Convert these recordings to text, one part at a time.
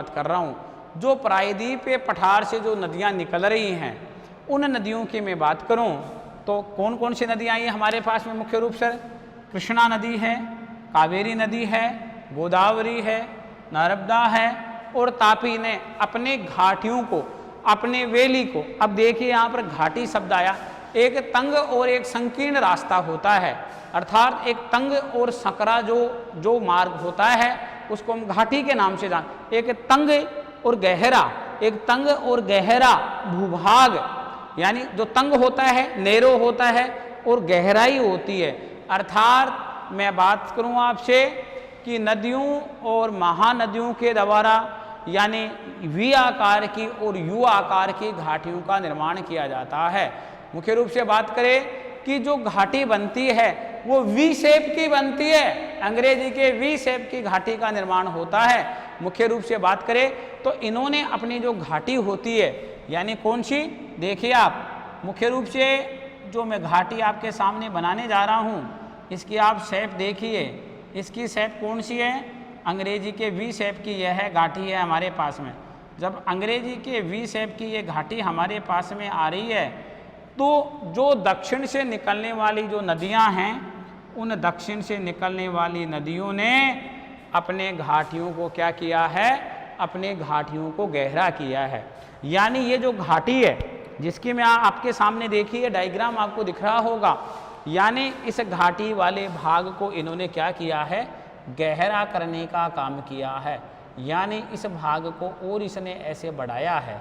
बात कर रहा हूँ, जो प्रायद्वीपीय पठार से जो नदियाँ निकल रही हैं उन नदियों की मैं बात करूँ तो कौन कौन सी नदियाँ आई हैं हमारे पास में मुख्य रूप से? कृष्णा नदी है, कावेरी नदी है, गोदावरी है, नर्मदा है और तापी ने अपने घाटियों को, अपने वैली को, अब देखिए यहाँ पर घाटी शब्द आया, एक तंग और एक संकीर्ण रास्ता होता है, अर्थात एक तंग और सकरा जो मार्ग होता है उसको हम घाटी के नाम से जान, एक तंग और गहरा, एक तंग और गहरा भूभाग, यानी जो तंग होता है, नैरो होता है और गहराई होती है। अर्थात मैं बात करूं आपसे कि नदियों और महानदियों के द्वारा यानी वी आकार की और यू आकार की घाटियों का निर्माण किया जाता है। मुख्य रूप से बात करें कि जो घाटी बनती है वो वी शेप की बनती है, अंग्रेजी के वी शेप की घाटी का निर्माण होता है। मुख्य रूप से बात करें तो इन्होंने अपनी जो घाटी होती है यानी कौन सी, देखिए आप मुख्य रूप से जो मैं घाटी आपके सामने बनाने जा रहा हूँ इसकी आप शेप देखिए, इसकी शेप कौन सी है? अंग्रेजी के वी शेप की यह है घाटी है हमारे पास में। जब अंग्रेजी के वी शेप की ये घाटी हमारे पास में आ रही है तो जो दक्षिण से निकलने वाली जो नदियां हैं उन दक्षिण से निकलने वाली नदियों ने अपने घाटियों को क्या किया है? अपने घाटियों को गहरा किया है। यानी ये जो घाटी है जिसकी मैं आपके सामने देखिए डायग्राम आपको दिख रहा होगा, यानी इस घाटी वाले भाग को इन्होंने क्या किया है? गहरा करने का काम किया है। यानी इस भाग को और इसने ऐसे बढ़ाया है,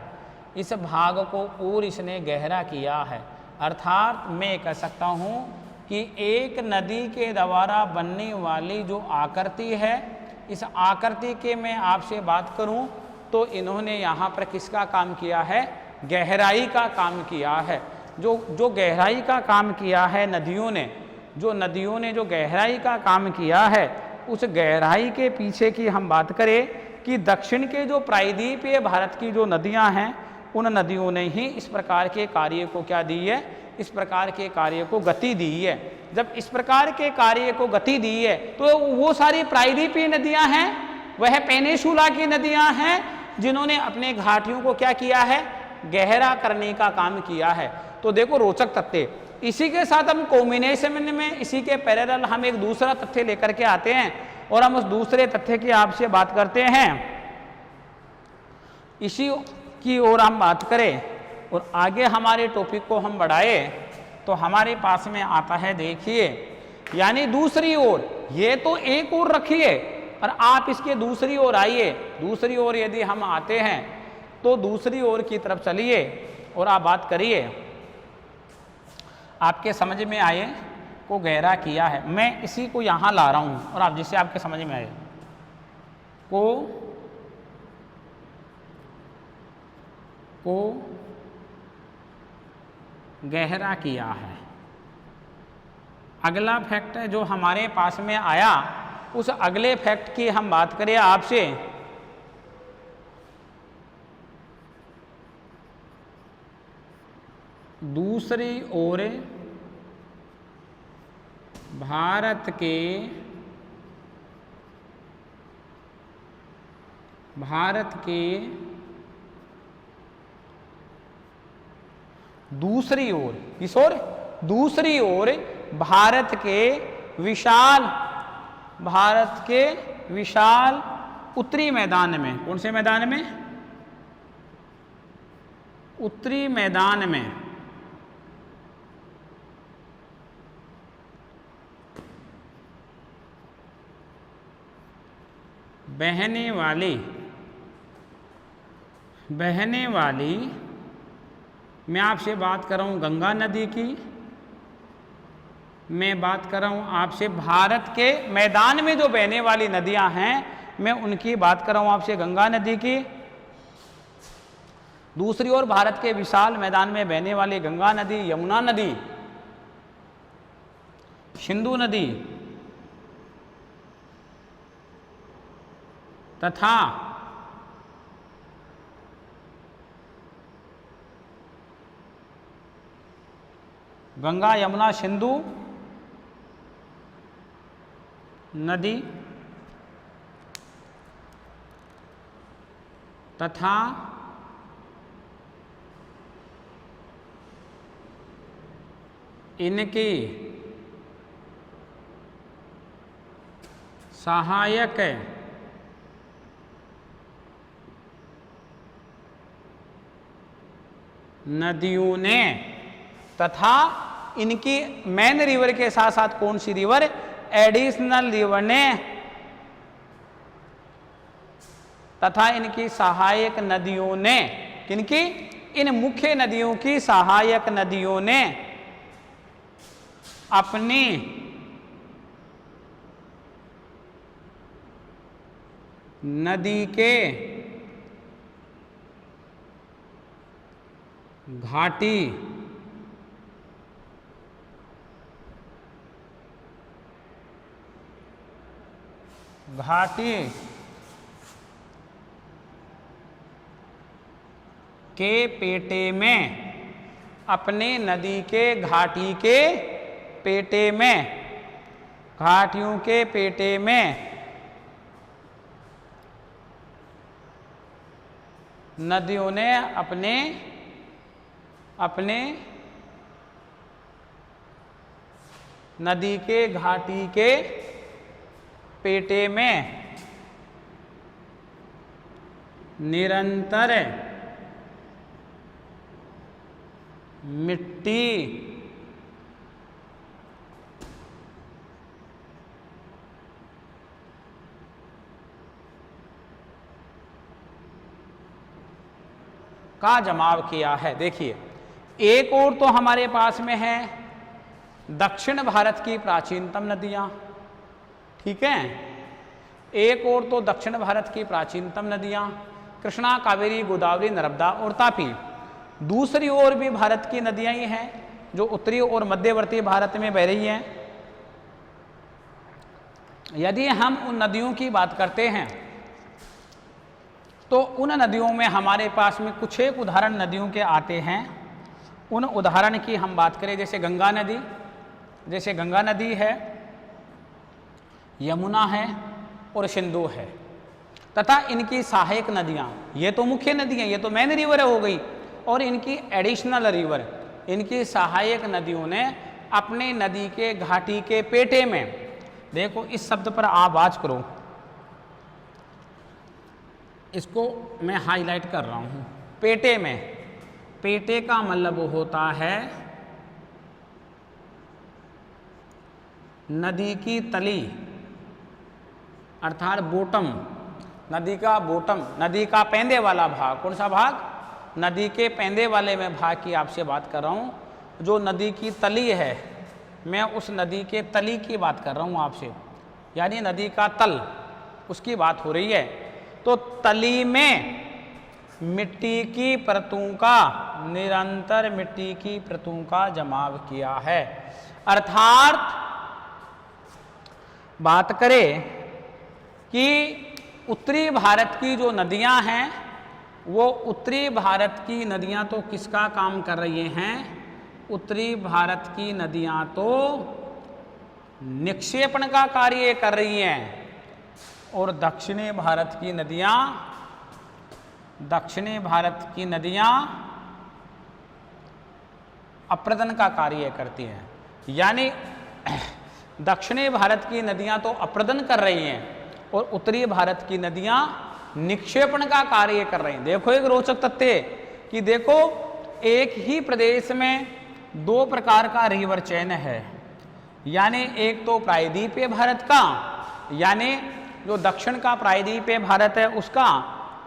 इस भाग को और इसने गहरा किया है। अर्थात मैं कह सकता हूँ कि एक नदी के द्वारा बनने वाली जो आकृति है, इस आकृति के मैं आपसे बात करूँ तो इन्होंने यहाँ पर किसका काम किया है? गहराई का काम किया है। जो गहराई का काम किया है नदियों ने, जो नदियों ने जो गहराई का काम किया है, उस गहराई के पीछे की हम बात करें कि दक्षिण के जो प्रायद्वीपीय भारत की जो नदियां हैं उन नदियों ने ही इस प्रकार के कार्य को क्या दी है? इस प्रकार के कार्य को गति दी है। जब इस प्रकार के कार्य को गति दी है तो वो सारी प्रायद्वीपीय नदियां हैं, वह पेनिनसुला की नदियां हैं जिन्होंने अपने घाटियों को क्या किया है? गहरा करने का काम किया है। तो देखो रोचक तथ्य, इसी के साथ हम कॉम्बिनेशन में इसी के पैरेलल हम एक दूसरा तथ्य लेकर के आते हैं और हम उस दूसरे तथ्य की आपसे बात करते हैं। इसी की ओर हम बात करें और आगे हमारे टॉपिक को हम बढ़ाए तो हमारे पास में आता है, देखिए यानी दूसरी ओर, ये तो एक ओर रखिए और आप इसके दूसरी ओर आइए। दूसरी ओर यदि हम आते हैं तो दूसरी ओर की तरफ चलिए और आप बात करिए, आपके समझ में आए को गहरा किया है। मैं इसी को यहाँ ला रहा हूँ और आप जिससे आपके समझ में आए को गहरा किया है। अगला फैक्ट जो हमारे पास में आया, उस अगले फैक्ट की हम बात करें आपसे, दूसरी ओर भारत के दूसरी ओर, किस ओर? दूसरी ओर भारत के विशाल उत्तरी मैदान में, कौन से मैदान में? उत्तरी मैदान में बहने वाली मैं आपसे बात कर रहा हूँ गंगा नदी की, मैं बात कर रहा हूँ आपसे भारत के मैदान में जो बहने वाली नदियां हैं, मैं उनकी बात कर रहा हूँ आपसे गंगा नदी की। दूसरी ओर भारत के विशाल मैदान में बहने वाली गंगा नदी, यमुना नदी, सिंधु नदी तथा गंगा यमुना सिंधु नदी तथा इनकी सहायक नदियों ने, तथा इनकी मेन रिवर के साथ साथ कौन सी रिवर, एडिशनल रिवर ने, तथा इनकी सहायक नदियों ने, किनकी, इन मुख्य नदियों की सहायक नदियों ने अपनी नदी के घाटी के पेटे में, अपने नदी के घाटी के पेटे में, घाटियों के पेटे में नदियों ने अपने नदी के घाटी के पेटे में निरंतर मिट्टी का जमाव किया है। देखिए, एक और तो हमारे पास में है दक्षिण भारत की प्राचीनतम नदियां, ठीक है, एक और तो दक्षिण भारत की प्राचीनतम नदियां कृष्णा, कावेरी, गोदावरी, नर्मदा और तापी। दूसरी ओर भी भारत की नदियां ही हैं जो उत्तरी और मध्यवर्ती भारत में बह रही हैं। यदि हम उन नदियों की बात करते हैं तो उन नदियों में हमारे पास में कुछ एक उदाहरण नदियों के आते हैं। उन उदाहरण की हम बात करें, जैसे गंगा नदी, जैसे गंगा नदी है, यमुना है और सिंधु है, तथा इनकी सहायक नदियां, ये तो मुख्य नदियां, ये तो मेन रिवर हो गई, और इनकी एडिशनल रिवर, इनकी सहायक नदियों ने अपने नदी के घाटी के पेटे में, देखो इस शब्द पर आवाज करो, इसको मैं हाईलाइट कर रहा हूं, पेटे में। पेटे का मतलब होता है नदी की तली, अर्थात बॉटम, नदी का बॉटम, नदी का पैंदे वाला भाग। कौन सा भाग? नदी के पैंदे वाले में भाग की आपसे बात कर रहा हूं। जो नदी की तली है, मैं उस नदी के तली की बात कर रहा हूं आपसे, यानी नदी का तल, उसकी बात हो रही है। तो तली में मिट्टी की परतों का, निरंतर मिट्टी की परतों का जमाव किया है। अर्थात बात करें कि उत्तरी भारत की जो नदियां हैं, वो उत्तरी भारत की नदियां तो किसका काम कर रही हैं? उत्तरी भारत की नदियां तो निक्षेपण का कार्य कर रही हैं, और दक्षिणी भारत की नदियां अप्रदन का कार्य करती हैं। यानी दक्षिणी भारत की नदियां तो अप्रदन कर रही हैं और उत्तरी भारत की नदियां निक्षेपण का कार्य कर रही हैं। देखो एक रोचक तथ्य कि देखो एक ही प्रदेश में दो प्रकार का रिवर चेन है, यानी एक तो प्रायद्वीपीय भारत का, यानी जो दक्षिण का प्रायद्वीपीय भारत है उसका,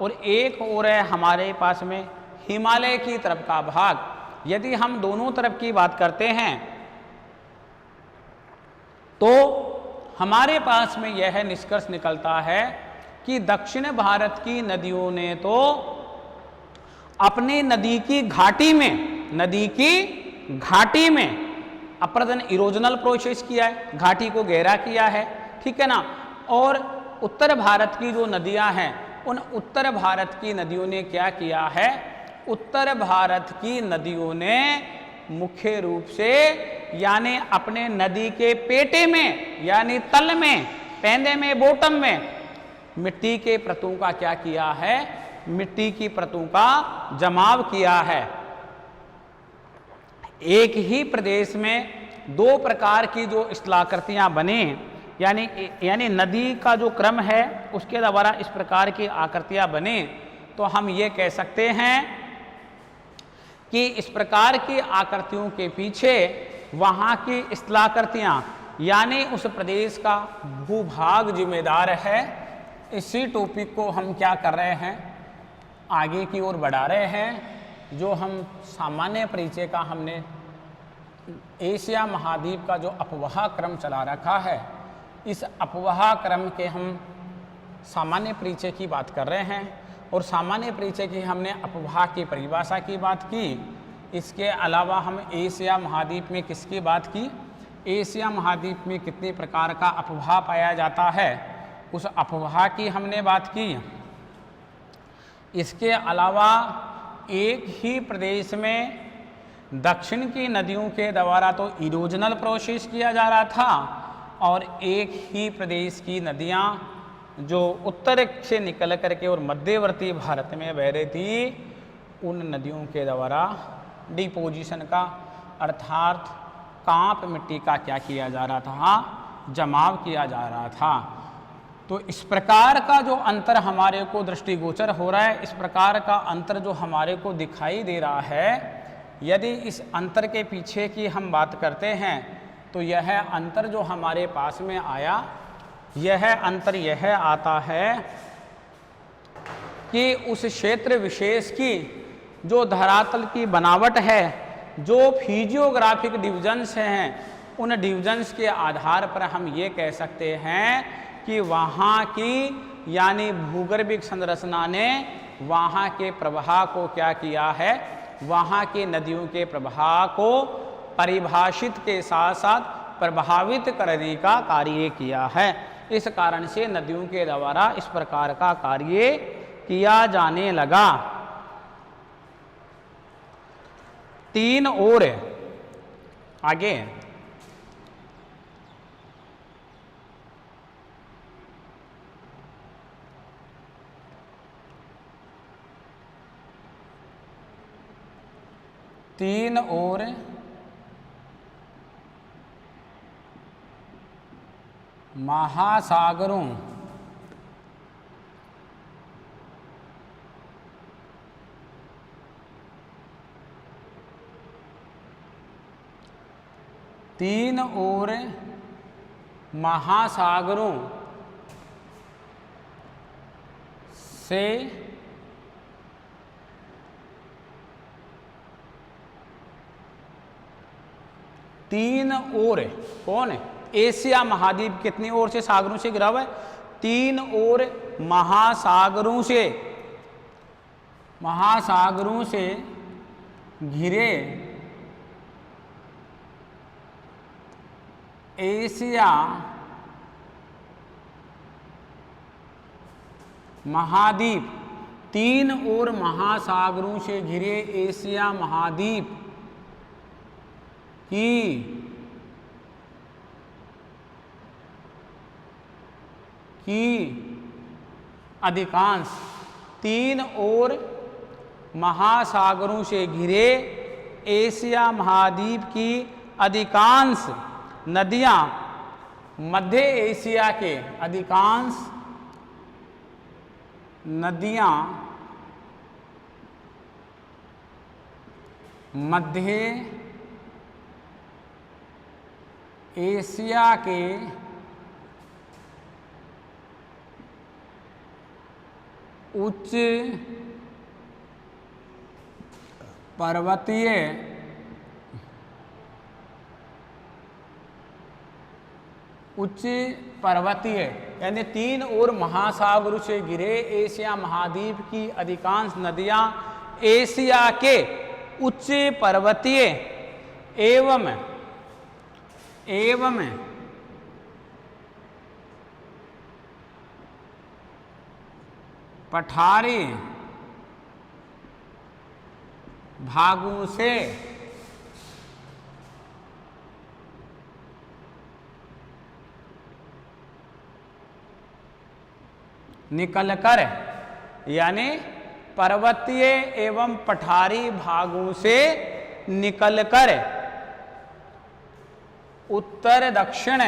और एक और है हमारे पास में हिमालय की तरफ का भाग। यदि हम दोनों तरफ की बात करते हैं तो हमारे पास में यह निष्कर्ष निकलता है कि दक्षिण भारत की नदियों ने तो अपनी नदी की घाटी में अप्रदन, इरोजनल प्रोसेस किया है, घाटी को गहरा किया है, ठीक है ना। और उत्तर भारत की जो नदियां हैं, उन उत्तर भारत की नदियों ने क्या किया है? उत्तर भारत की नदियों ने मुख्य रूप से, यानी अपने नदी के पेटे में, यानी तल में, पैंदे में, बॉटम में मिट्टी के परतों का क्या किया है? मिट्टी की परतों का जमाव किया है। एक ही प्रदेश में दो प्रकार की जो स्थलाकृतियां बने, यानी नदी का जो क्रम है उसके द्वारा इस प्रकार की आकृतियां बने, तो हम ये कह सकते हैं कि इस प्रकार की आकृतियों के पीछे वहाँ की स्थलाकृतियां यानी उस प्रदेश का भूभाग जिम्मेदार है। इसी टॉपिक को हम क्या कर रहे हैं, आगे की ओर बढ़ा रहे हैं। जो हम सामान्य परिचय का हमने एशिया महाद्वीप का जो अपवाह क्रम चला रखा है, इस अपवाह क्रम के हम सामान्य परिचय की बात कर रहे हैं। और सामान्य परिचय की हमने अपवाह की परिभाषा की बात की। इसके अलावा हम एशिया महाद्वीप में किसकी बात की, एशिया महाद्वीप में कितने प्रकार का अपवाह पाया जाता है, उस अपवाह की हमने बात की। इसके अलावा एक ही प्रदेश में दक्षिण की नदियों के द्वारा तो इरोजनल प्रोसेस किया जा रहा था, और एक ही प्रदेश की नदियां जो उत्तर से निकल करके और मध्यवर्ती भारत में बह रही थी, उन नदियों के द्वारा डिपोजिशन का अर्थात कांप मिट्टी का क्या किया जा रहा था, जमाव किया जा रहा था। तो इस प्रकार का जो अंतर हमारे को दृष्टिगोचर हो रहा है, इस प्रकार का अंतर जो हमारे को दिखाई दे रहा है, यदि इस अंतर के पीछे की हम बात करते हैं तो यह अंतर जो हमारे पास में आया, यह अंतर यह आता है कि उस क्षेत्र विशेष की जो धरातल की बनावट है, जो फिजियोग्राफिक डिविजन्स हैं, उन डिविजन्स के आधार पर हम ये कह सकते हैं कि वहाँ की यानी भूगर्भिक संरचना ने वहाँ के प्रवाह को क्या किया है, वहाँ की नदियों के प्रवाह को परिभाषित के साथ साथ प्रभावित करने का कार्य किया है। इस कारण से नदियों के द्वारा इस प्रकार का कार्य किया जाने लगा। तीन और आगे तीन और महासागरों तीन और महासागरों से तीन और कौन है, एशिया महाद्वीप कितनी ओर से सागरों से घिरा हुआ है, तीन और महासागरों से घिरे एशिया महाद्वीप, तीन और महासागरों से घिरे एशिया महाद्वीप की अधिकांश, तीन और महासागरों से घिरे एशिया महाद्वीप की अधिकांश नदियां मध्य एशिया के अधिकांश नदियां मध्य एशिया के उच्च पर्वतीय यानी तीन और महासागरों से घिरे एशिया महाद्वीप की अधिकांश नदियां एशिया के उच्च पर्वतीय एवं पठारी भागों से निकलकर यानी पर्वतीय एवं पठारी भागों से निकलकर उत्तर दक्षिण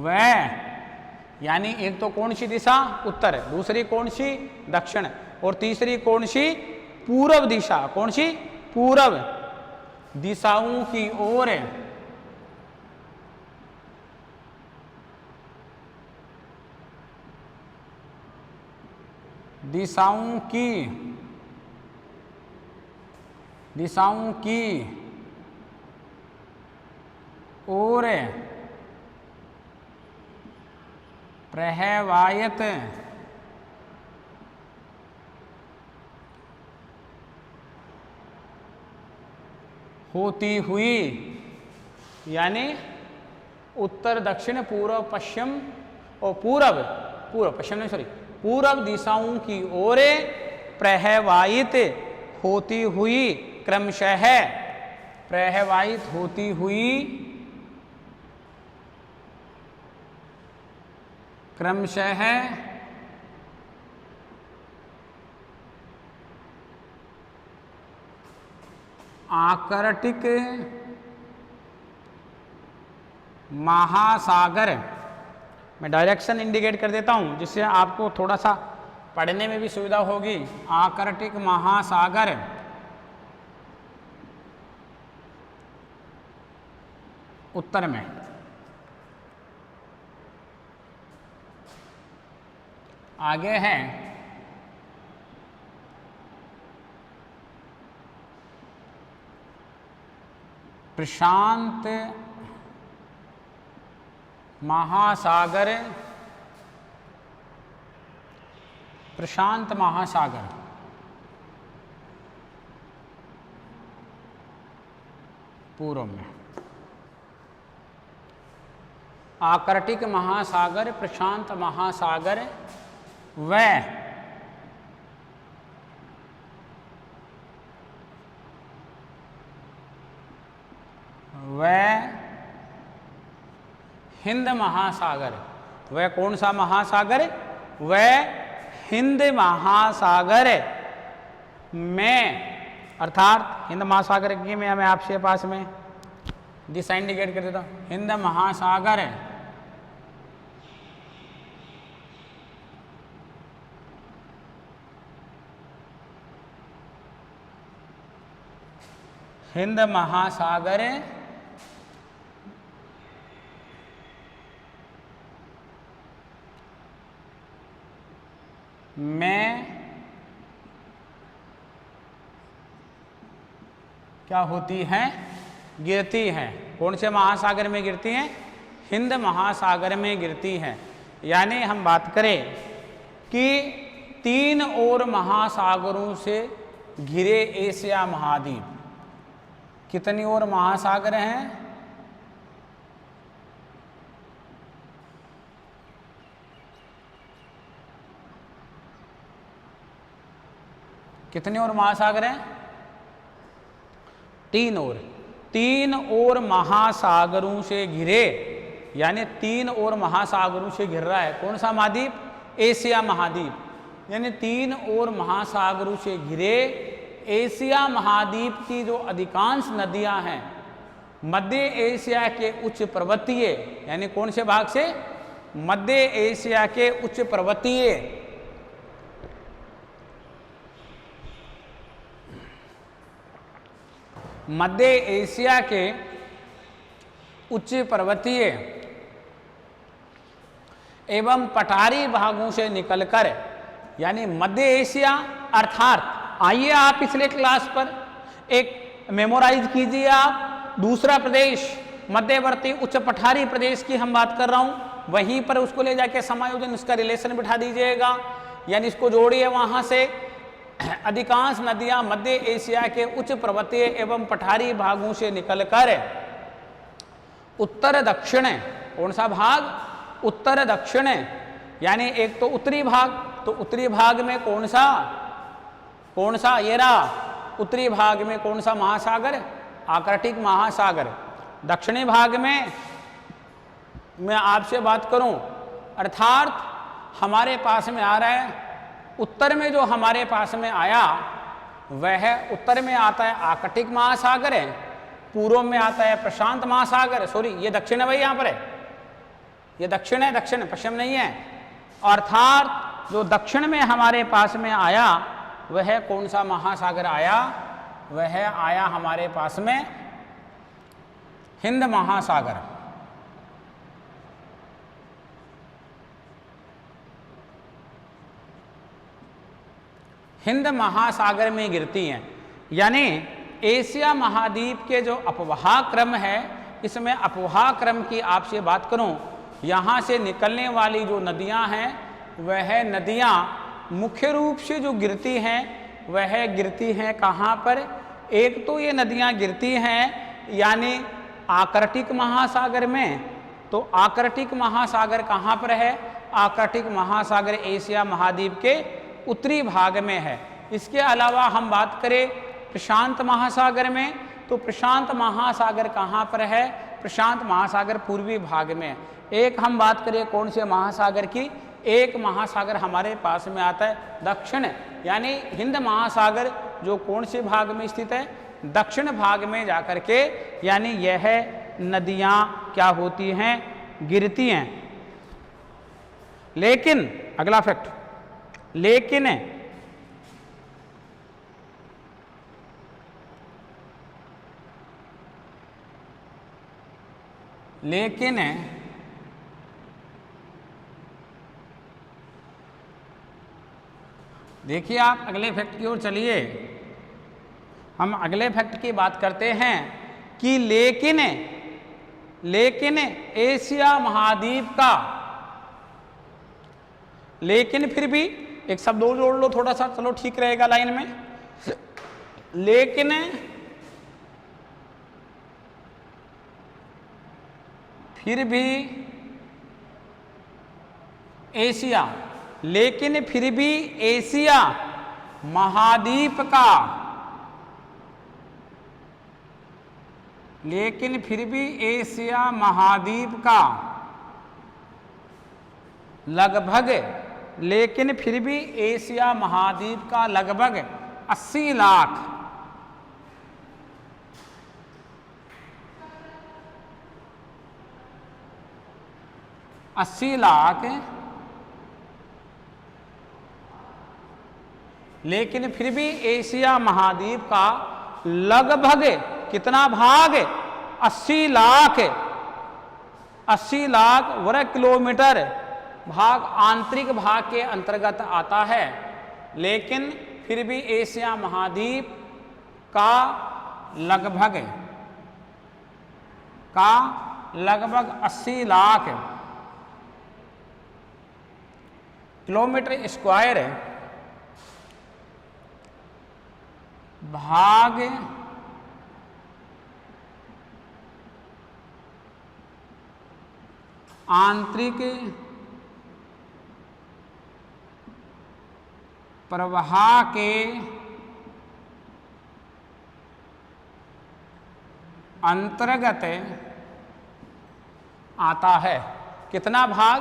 व यानी एक तो कौन सी दिशा उत्तर, दूसरी कौन सी दक्षिण, और तीसरी कौन सी पूर्व दिशा, कौन सी पूर्व दिशाओं की ओर दिशाओं की ओर प्रवाहित होती हुई, यानी उत्तर दक्षिण पूर्व पश्चिम और पूर्व दिशाओं की ओर प्रवाहित होती हुई क्रमशः आर्कटिक महासागर, मैं डायरेक्शन इंडिकेट कर देता हूं जिससे आपको थोड़ा सा पढ़ने में भी सुविधा होगी। आर्कटिक महासागर उत्तर में, आगे है प्रशांत महासागर पूर्व में। आर्कटिक महासागर, प्रशांत महासागर व हिंद महासागर, वह कौन सा महासागर, वह हिंद महासागर में, अर्थात हिंद महासागर की मैं आपसे पास में दिशा इंडिकेट कर देता हूं। हिंद महासागर में क्या होती हैं, गिरती हैं। कौन से महासागर में गिरती हैं, हिंद महासागर में गिरती हैं। यानी हम बात करें कि 3 और महासागरों से घिरे एशिया महाद्वीप, कितनी और महासागर हैं, कितने और महासागर हैं, 3 और महासागरों से घिरे, यानी 3 और महासागरों से घिर रहा है कौन सा महाद्वीप, एशिया महाद्वीप। यानी 3 और महासागरों से घिरे एशिया महाद्वीप की जो अधिकांश नदियां हैं मध्य एशिया के उच्च पर्वतीय, यानी कौन से भाग से, मध्य एशिया के उच्च पर्वतीय मध्य एशिया के उच्च पर्वतीय एवं पठारी भागों से निकलकर, यानी मध्य एशिया अर्थात, आइए आप पिछले क्लास पर एक मेमोराइज कीजिए आप, दूसरा प्रदेश मध्यवर्ती उच्च पठारी प्रदेश की हम बात कर रहा हूं, वहीं पर उसको ले जाके समायोजन, उसका रिलेशन बिठा दीजिएगा, यानी इसको जोड़िए। वहां से अधिकांश नदियां मध्य एशिया के उच्च पर्वतीय एवं पठारी भागों से निकलकर उत्तर दक्षिण, कौन सा भाग, उत्तर दक्षिण, यानी एक तो उत्तरी भाग, तो उत्तरी भाग में कौन सा ये रहा, उत्तरी भाग में कौन सा महासागर, आर्कटिक महासागर। दक्षिणी भाग में मैं आपसे बात करूं, अर्थात हमारे पास में आ रहा है, उत्तर में जो हमारे पास में आया वह उत्तर में आता है आर्कटिक महासागर है, पूर्व में आता है प्रशांत महासागर, सॉरी ये दक्षिण है भाई, यहाँ पर है, ये दक्षिण है, दक्षिण पश्चिम नहीं है। अर्थात जो दक्षिण में हमारे पास में आया वह कौन सा महासागर आया, वह आया हमारे पास में हिंद महासागर। हिंद महासागर में गिरती हैं, यानी एशिया महाद्वीप के जो अपवाह क्रम है, इसमें अपवाह क्रम की आपसे बात करूं, यहाँ से निकलने वाली जो नदियाँ हैं वह नदियाँ मुख्य रूप से जो गिरती हैं वह गिरती हैं कहाँ पर, एक तो ये नदियाँ गिरती हैं यानी आर्कटिक महासागर में। तो आर्कटिक महासागर कहाँ पर है, आर्कटिक महासागर एशिया महाद्वीप के उत्तरी भाग में है। इसके अलावा हम बात करें प्रशांत महासागर में, तो प्रशांत महासागर कहाँ पर है, प्रशांत महासागर पूर्वी भाग में। एक हम बात करें कौन से महासागर की, एक महासागर हमारे पास में आता है दक्षिण, यानी हिंद महासागर जो कौन से भाग में स्थित है, दक्षिण भाग में जाकर के, यानी यह नदियाँ क्या होती हैं, गिरती हैं। लेकिन अगला फैक्ट, लेकिन देखिए आप अगले फैक्ट की ओर चलिए। हम अगले फैक्ट की बात करते हैं कि लेकिन एशिया महाद्वीप का, लेकिन फिर भी एक शब्द और जोड़ लो थोड़ा सा, चलो ठीक रहेगा लाइन में। लेकिन फिर भी एशिया, लेकिन फिर भी एशिया महाद्वीप का, लेकिन फिर भी एशिया महाद्वीप का लगभग, लेकिन फिर भी एशिया महाद्वीप का लगभग 80 लाख, लेकिन फिर भी एशिया महाद्वीप का लगभग कितना भाग, 80 लाख वर्ग किलोमीटर भाग आंतरिक भाग के अंतर्गत आता है। लेकिन फिर भी एशिया महाद्वीप का लगभग 80 लाख किलोमीटर स्क्वायर भाग आंतरिक प्रवाह के अंतर्गत आता है। कितना भाग,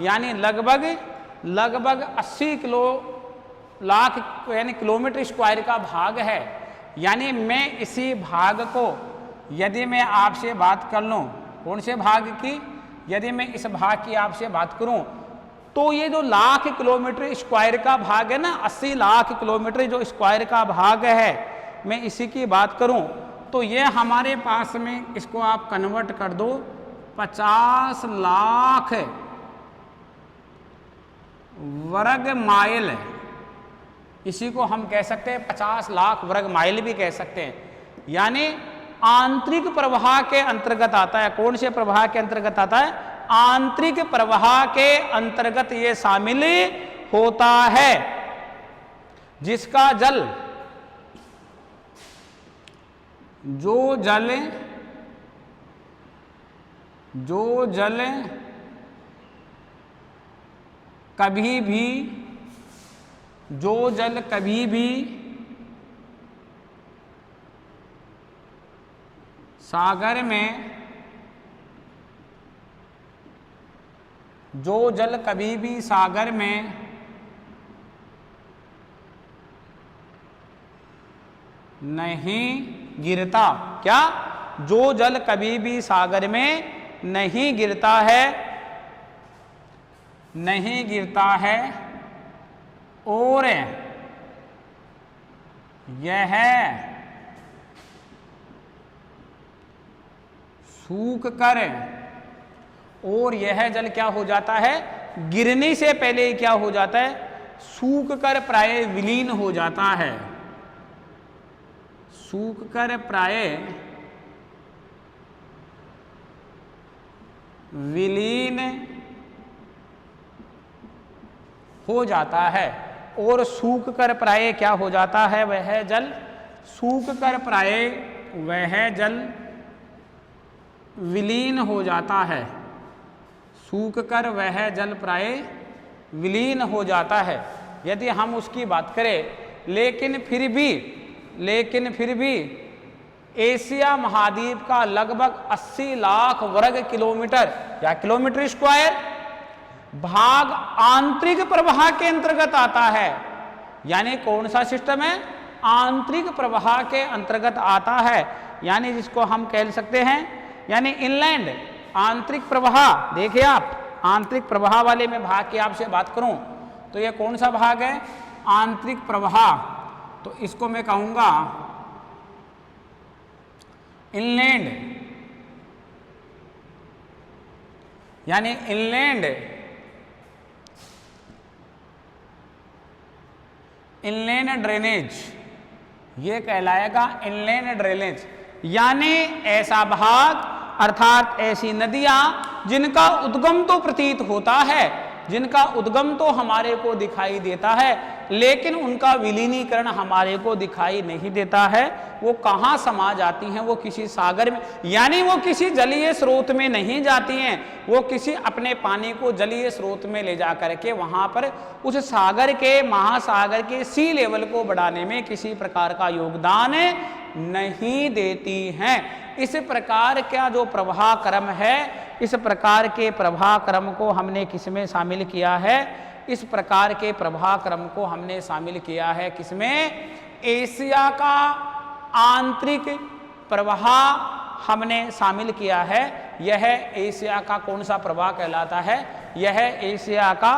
यानी लगभग 80 लाख यानी किलोमीटर स्क्वायर का भाग है। यानी मैं इसी भाग को, यदि मैं आपसे बात कर लूँ कौन से भाग की, यदि मैं इस भाग की आपसे बात करूं तो ये जो लाख किलोमीटर स्क्वायर का भाग है ना, 80 लाख किलोमीटर जो स्क्वायर का भाग है, मैं इसी की बात करूं तो ये हमारे पास में, इसको आप कन्वर्ट कर दो 50 लाख वर्ग माइल, इसी को हम कह सकते हैं 50 लाख वर्ग माइल भी कह सकते हैं। यानी आंतरिक प्रवाह के अंतर्गत आता है। कौन से प्रवाह के अंतर्गत आता है, आंतरिक प्रवाह के अंतर्गत ये शामिल होता है, जिसका जल, जो जल कभी भी सागर में जो जल कभी भी सागर में नहीं गिरता, क्या? जो जल कभी भी सागर में नहीं गिरता है, नहीं गिरता है, और यह सूख कर, और यह जल क्या हो जाता है? गिरने से पहले क्या हो जाता है? सूख कर प्राय विलीन हो जाता है। सूख कर प्राय विलीन हो जाता है। और सूख कर प्राय क्या हो जाता है? वह जल सूख कर प्राय वह जल विलीन हो जाता है। सूख कर वह जल प्राय विलीन हो जाता है। यदि हम उसकी बात करें, लेकिन फिर भी एशिया महाद्वीप का लगभग 80 लाख वर्ग किलोमीटर या किलोमीटर स्क्वायर भाग आंतरिक प्रवाह के अंतर्गत आता है। यानी कौन सा सिस्टम है? आंतरिक प्रवाह के अंतर्गत आता है। यानी जिसको हम कह सकते हैं, यानी इनलैंड आंतरिक प्रवाह। देखिए आप, आंतरिक प्रवाह वाले में भाग की आपसे बात करूं तो यह कौन सा भाग है? आंतरिक प्रवाह। तो इसको मैं कहूंगा इनलैंड, यानी इनलैंड ड्रेनेज, ये कहलाएगा इनलैंड ड्रेनेज। यानी ऐसा भाग, अर्थात ऐसी नदियां जिनका उद्गम तो प्रतीत होता है, जिनका उद्गम तो हमारे को दिखाई देता है, लेकिन उनका विलीनीकरण हमारे को दिखाई नहीं देता है। वो कहाँ समा जाती हैं? वो किसी सागर में, यानी वो किसी जलीय स्रोत में नहीं जाती हैं। वो किसी अपने पानी को जलीय स्रोत में ले जा करके वहाँ पर उस सागर के, महासागर के सी लेवल को बढ़ाने में किसी प्रकार का योगदान नहीं देती हैं। इस प्रकार का जो प्रवाह क्रम है, इस प्रकार के प्रवाह क्रम को हमने किसमें शामिल किया है? इस प्रकार के प्रवाह क्रम को हमने शामिल किया है किसमें? एशिया का आंतरिक प्रवाह हमने शामिल किया है। यह एशिया का कौन सा प्रवाह कहलाता है? यह एशिया का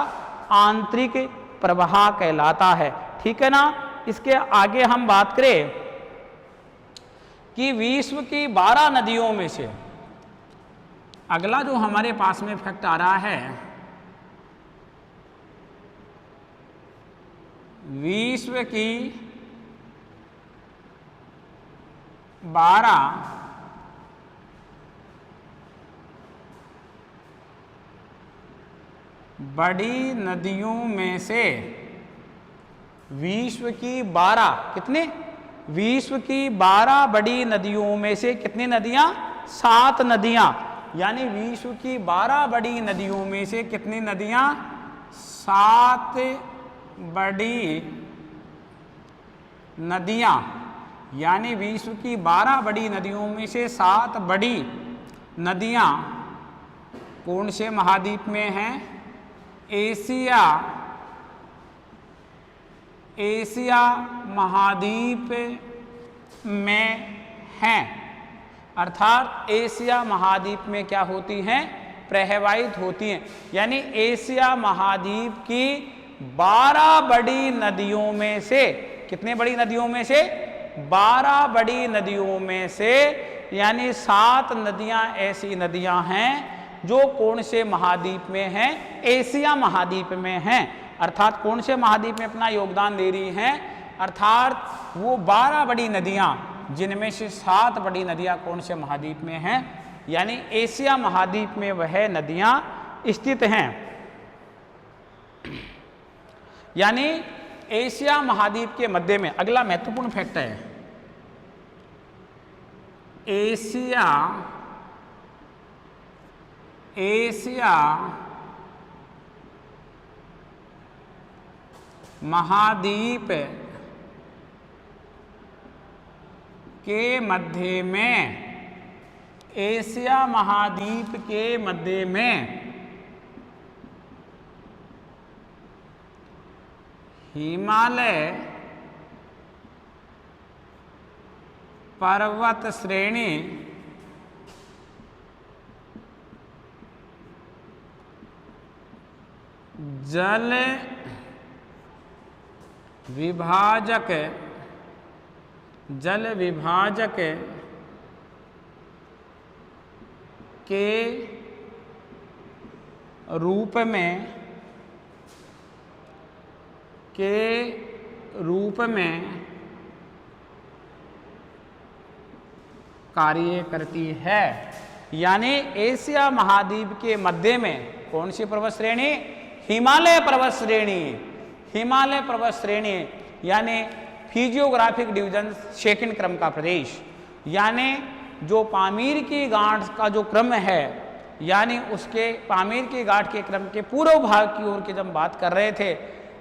आंतरिक प्रवाह कहलाता है। ठीक है ना? इसके आगे हम बात करें कि विश्व की 12 नदियों में से अगला जो हमारे पास में फैक्ट आ रहा है, विश्व की 12 बड़ी नदियों में से, विश्व की 12 कितने? विश्व की 12 बड़ी नदियों में से कितनी नदियां? 7 नदियां। यानी विश्व की 12 बड़ी नदियों में से कितनी नदियां? 7 बड़ी नदियां। यानी विश्व की 12 बड़ी नदियों में से 7 बड़ी नदियां कौन से महाद्वीप में हैं? एशिया महाद्वीप में हैं। अर्थात एशिया महाद्वीप में क्या होती हैं? प्रवाहित होती हैं। यानी एशिया महाद्वीप की 12 बड़ी नदियों में से, कितने बड़ी नदियों में से? 12 बड़ी नदियों में से, यानी 7 नदियां ऐसी नदियां हैं जो कौन से महाद्वीप में हैं? एशिया महाद्वीप में हैं। अर्थात कौन से महाद्वीप में अपना योगदान दे रही हैं? अर्थात वो 12 बड़ी नदियां, जिनमें से 7 बड़ी नदियां कौन से महाद्वीप में हैं? यानी एशिया महाद्वीप में वह नदियां स्थित हैं। यानी एशिया महाद्वीप के मध्य में अगला महत्वपूर्ण फैक्ट है, एशिया महाद्वीप के मध्य में एशिया महाद्वीप के मध्य में हिमालय पर्वत श्रेणी जल विभाजक के रूप में कार्य करती है। यानी एशिया महाद्वीप के मध्य में कौन सी पर्वत श्रेणी? हिमालय पर्वत श्रेणी। हिमालय पर्वत श्रेणी यानी फिजियोग्राफिक डिवीजन सेकंड क्रम का प्रदेश, यानी जो पामीर की गांठ का जो क्रम है, यानी उसके पामीर की गांठ के क्रम के पूर्व भाग की ओर की जब बात कर रहे थे,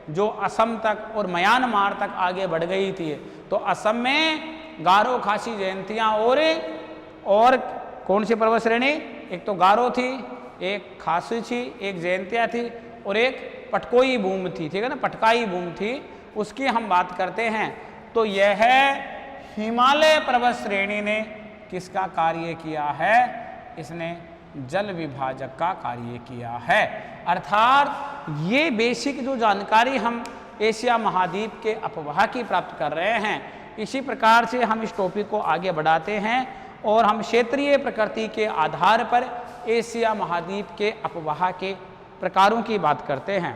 जो असम तक और म्यांमार तक आगे बढ़ गई थी, तो असम में गारो खासी जयंतियाँ और कौन सी पर्वत श्रेणी? एक तो गारो थी, एक खासी थी, एक जयंतिया थी और एक पटकोई भूमि थी, ठीक है ना, पटकाई भूमि थी, उसकी हम बात करते हैं। तो यह हिमालय पर्वत श्रेणी ने किसका कार्य किया है? इसने जल विभाजक का कार्य किया है। अर्थात ये बेसिक जो जानकारी हम एशिया महाद्वीप के अपवाह की प्राप्त कर रहे हैं, इसी प्रकार से हम इस टॉपिक को आगे बढ़ाते हैं और हम क्षेत्रीय प्रकृति के आधार पर एशिया महाद्वीप के अपवाह के प्रकारों की बात करते हैं।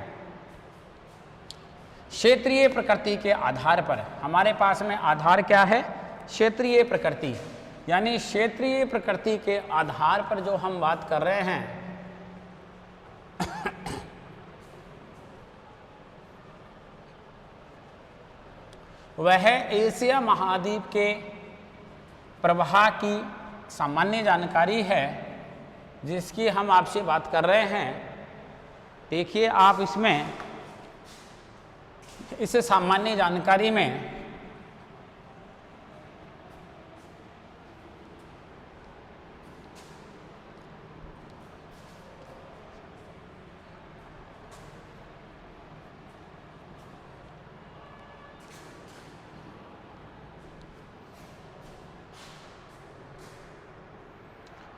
क्षेत्रीय प्रकृति के आधार पर हमारे पास में आधार क्या है? क्षेत्रीय प्रकृति, यानी क्षेत्रीय प्रकृति के आधार पर जो हम बात कर रहे हैं वह एशिया महाद्वीप के प्रवाह की सामान्य जानकारी है जिसकी हम आपसे बात कर रहे हैं। देखिए आप इसमें इस सामान्य जानकारी में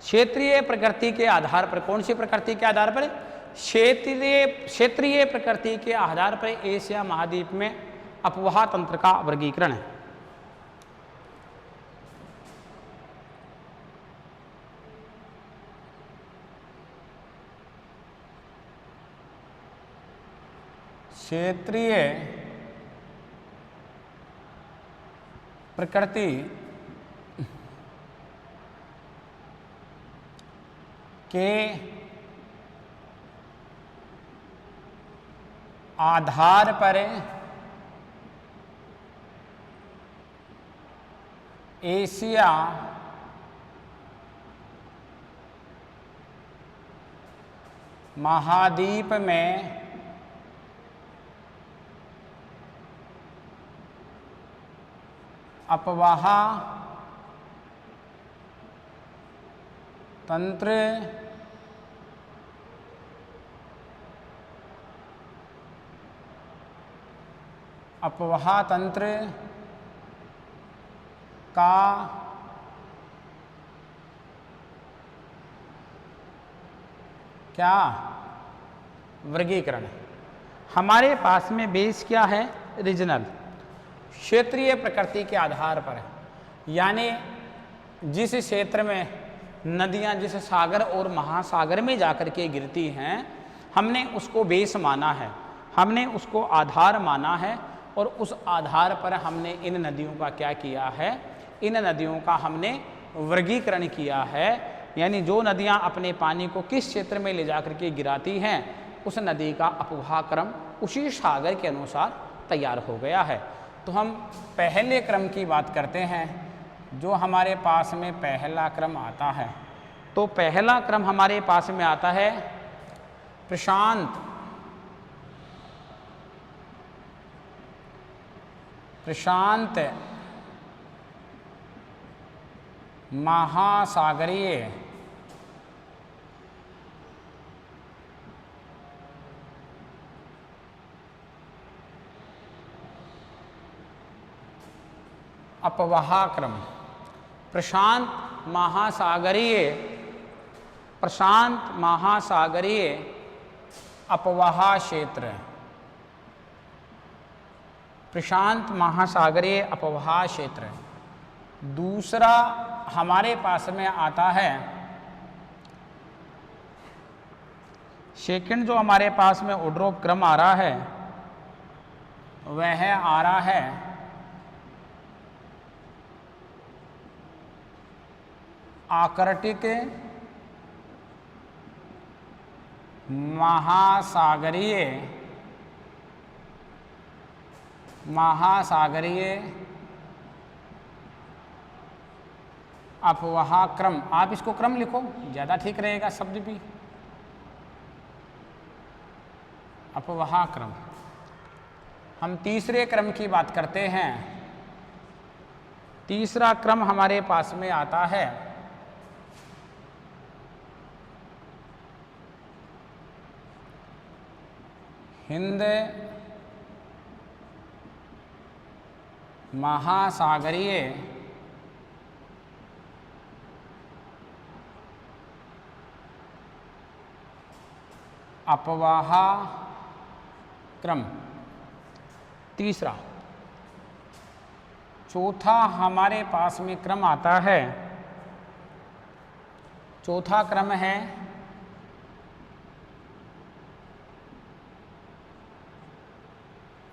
क्षेत्रीय प्रकृति के आधार पर, कौन सी प्रकृति के आधार पर? क्षेत्रीय प्रकृति के आधार पर एशिया महाद्वीप में अपवाह तंत्र का वर्गीकरण है। क्षेत्रीय प्रकृति के आधार पर एशिया महाद्वीप में अपवाह तंत्र का क्या वर्गीकरण? हमारे पास में बेस क्या है? रीजनल, क्षेत्रीय प्रकृति के आधार पर, यानी जिस क्षेत्र में नदियां जिस सागर और महासागर में जाकर के गिरती हैं, हमने उसको बेस माना है, हमने उसको आधार माना है और उस आधार पर हमने इन नदियों का क्या किया है? इन नदियों का हमने वर्गीकरण किया है। यानी जो नदियां अपने पानी को किस क्षेत्र में ले जाकर के गिराती हैं, उस नदी का अपवाह क्रम उसी सागर के अनुसार तैयार हो गया है। तो हम पहले क्रम की बात करते हैं। जो हमारे पास में पहला क्रम आता है, तो पहला क्रम हमारे पास में आता है प्रशांत महासागरीय अपवाह क्रम, प्रशांत महासागरीय अपवाह क्षेत्र, प्रशांत महासागरीय अपवाह क्षेत्र। दूसरा हमारे पास में आता है, सेकंड जो हमारे पास में ऑर्डर ऑफ क्रम आ रहा है वह आ रहा है आर्कटिक महासागरीय अपवाह क्रम। आप इसको क्रम लिखो, ज़्यादा ठीक रहेगा शब्द भी। अपवाह क्रम। हम तीसरे क्रम की बात करते हैं। तीसरा क्रम हमारे पास में आता है हिंद महासागरीय अपवाह क्रम, तीसरा। चौथा हमारे पास में क्रम आता है, चौथा क्रम है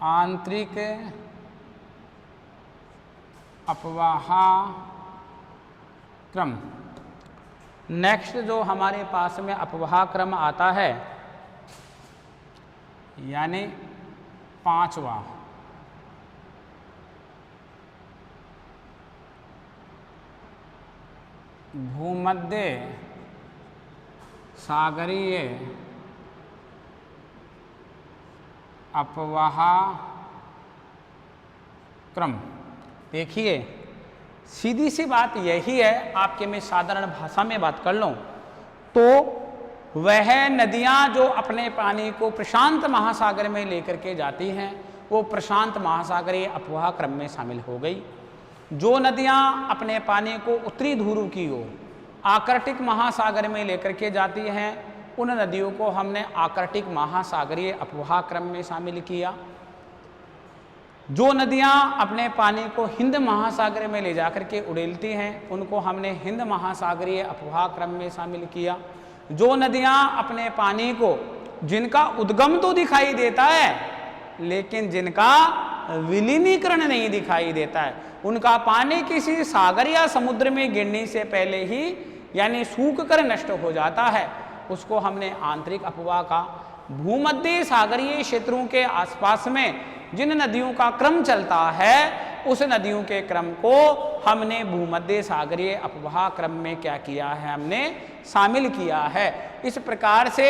आंतरिक अपवाह क्रम। नेक्स्ट जो हमारे पास में अपवाह क्रम आता है यानी पांचवा, भूमध्य सागरीय अपवाह क्रम। देखिए सीधी सी बात यही है, आपके मैं साधारण भाषा में बात कर लूं तो वह नदियां जो अपने पानी को प्रशांत महासागर में लेकर के जाती हैं वो प्रशांत महासागरीय अपवाह क्रम में शामिल हो गई। जो नदियां अपने पानी को उत्तरी ध्रुव की ओर आर्कटिक महासागर में लेकर के जाती हैं उन नदियों को हमने आर्कटिक महासागरीय अपवाह क्रम में शामिल किया। जो नदियां अपने पानी को हिंद महासागर में ले जाकर के उड़ेलती हैं उनको हमने हिंद महासागरीय अपवाह क्रम में शामिल किया। जो नदियां अपने पानी को जिनका उद्गम तो दिखाई देता है लेकिन जिनका विलीनीकरण नहीं दिखाई देता है, उनका पानी किसी सागर या समुद्र में गिरने से पहले ही यानी सूख कर नष्ट हो जाता है, उसको हमने आंतरिक अपवाह का। भूमध्य सागरीय क्षेत्रों के आसपास में जिन नदियों का क्रम चलता है उस नदियों के क्रम को हमने भूमध्य सागरीय अपवाह क्रम में क्या किया है, हमने शामिल किया है। इस प्रकार से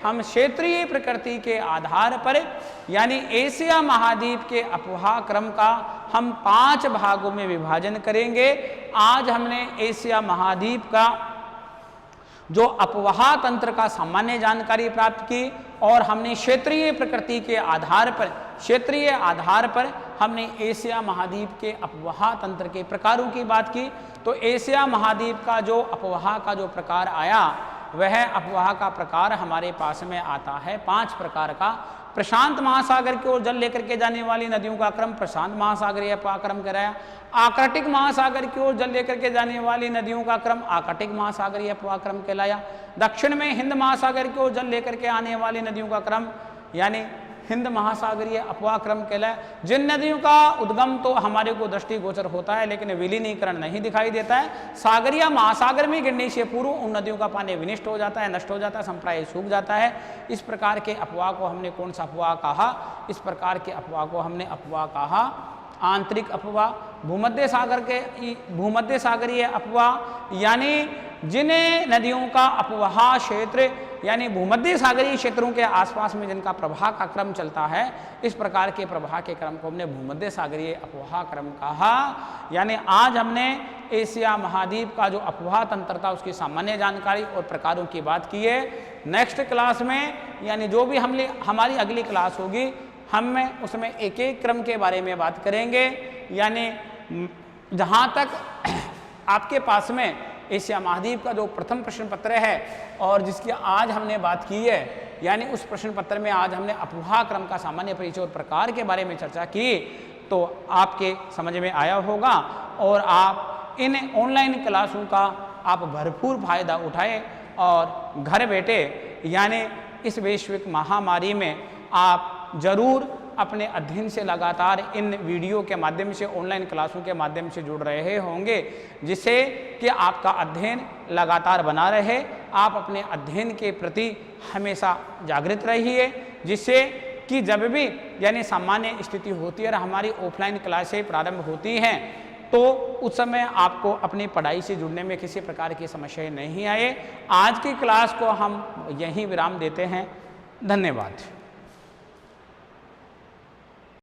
हम क्षेत्रीय प्रकृति के आधार पर यानी एशिया महाद्वीप के अपवाह क्रम का हम 5 भागों में विभाजन करेंगे। आज हमने एशिया महाद्वीप का जो अपवाह तंत्र का सामान्य जानकारी प्राप्त की और हमने क्षेत्रीय प्रकृति के आधार पर, क्षेत्रीय आधार पर हमने एशिया महाद्वीप के अपवाह तंत्र के प्रकारों की बात की। तो एशिया महाद्वीप का जो अपवाह का जो प्रकार आया वह अपवाह का प्रकार हमारे पास में आता है 5 प्रकार का। प्रशांत महासागर की ओर जल लेकर के जाने वाली नदियों का क्रम प्रशांत महासागरीय अपवाह क्रम कराया। आर्कटिक महासागर की ओर जल लेकर के जाने वाली नदियों का क्रम आर्कटिक महासागरीय अपवाह क्रम कहलाया। दक्षिण में हिंद महासागर की ओर जल लेकर के आने वाली नदियों का क्रम यानी हिंद महासागरीय अपवाह क्रम कहलाया। जिन नदियों का उद्गम तो हमारे को दृष्टिगोचर होता है लेकिन विलीनीकरण नहीं दिखाई देता है, सागरीय महासागर में गिरने से पूर्व उन नदियों का पानी विनिष्ट हो जाता है, नष्ट हो जाता है, संप्राय सूख जाता है। इस प्रकार के अपवाह को हमने कौन सा अपवाह कहा? इस प्रकार के अपवाह को हमने अपवाह कहा आंतरिक अपवाह। भूमध्य सागरीय अपवाह यानी जिन नदियों का अपवाह क्षेत्र यानी भूमध्य सागरीय क्षेत्रों के आसपास में जिनका प्रवाह का क्रम चलता है, इस प्रकार के प्रवाह के क्रम को हमने भूमध्य सागरीय अपवाह क्रम कहा। यानी आज हमने एशिया महाद्वीप का जो अपवाह तंत्र था उसकी सामान्य जानकारी और प्रकारों की बात की है। नेक्स्ट क्लास में यानी जो भी हमारी अगली क्लास होगी, हम उसमें एक एक क्रम के बारे में बात करेंगे। यानी जहाँ तक आपके पास में एशिया महाद्वीप का जो प्रथम प्रश्न पत्र है और जिसकी आज हमने बात की है, यानी उस प्रश्न पत्र में आज हमने अपवाह क्रम का सामान्य परिचय और प्रकार के बारे में चर्चा की, तो आपके समझ में आया होगा और आप इन ऑनलाइन क्लासों का आप भरपूर फायदा उठाएं और घर बैठे यानी इस वैश्विक महामारी में आप जरूर अपने अध्ययन से लगातार इन वीडियो के माध्यम से, ऑनलाइन क्लासों के माध्यम से जुड़ रहे होंगे, जिससे कि आपका अध्ययन लगातार बना रहे। आप अपने अध्ययन के प्रति हमेशा जागृत रहिए, जिससे कि जब भी यानी सामान्य स्थिति होती है और हमारी ऑफलाइन क्लासें प्रारंभ होती हैं, तो उस समय आपको अपनी पढ़ाई से जुड़ने में किसी प्रकार की समस्याएं नहीं आए। आज की क्लास को हम यहीं विराम देते हैं। धन्यवाद।